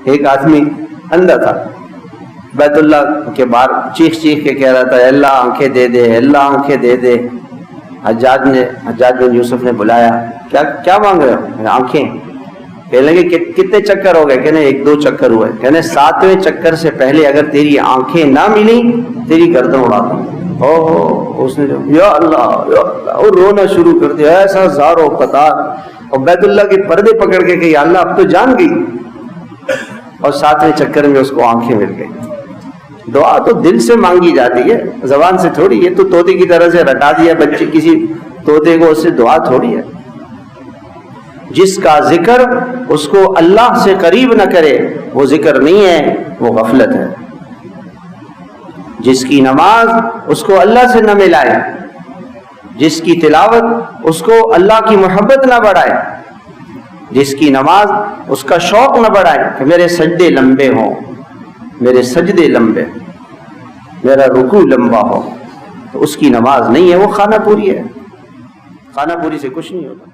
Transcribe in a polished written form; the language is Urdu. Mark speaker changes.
Speaker 1: ایک آدمی اندھا تھا، بیت اللہ کے باہر چیخ چیخ کے کہہ رہا تھا اللہ آنکھیں دے دے، اللہ آنکھیں دے دے۔ حجاج بن یوسف نے بلایا، کیا مانگ رہے ہو؟ آنکھیں۔ کہنے لگے کتنے چکر ہو گئے؟ کہنے 1-2 چکر ہوئے۔ کہنے 7ویں چکر سے پہلے اگر تیری آنکھیں نہ ملیں تیری گردن اڑا دوں۔ اس نے یا اللہ یا اللہ، اور رونا شروع کر دیا، ایسا زار و قطار، اور بیت اللہ کے پردے پکڑ کے کہ یا اللہ اب تو جان گئی، اور 7ویں چکر میں اس کو آنکھیں مل گئی۔ دعا تو دل سے مانگی جاتی ہے، زبان سے تھوڑی۔ یہ تو طوطے کی طرح سے رٹا دیا بچے کسی طوطے کو، اس سے دعا تھوڑی ہے۔ جس کا ذکر اس کو اللہ سے قریب نہ کرے وہ ذکر نہیں ہے، وہ غفلت ہے۔ جس کی نماز اس کو اللہ سے نہ ملائے، جس کی تلاوت اس کو اللہ کی محبت نہ بڑھائے، جس کی نماز اس کا شوق نہ بڑھائے کہ میرے سجدے لمبے ہوں، میرے سجدے لمبے، میرا رکوع لمبا ہو، تو اس کی نماز نہیں ہے، وہ خانہ پوری ہے۔ خانہ پوری سے کچھ نہیں ہوتا۔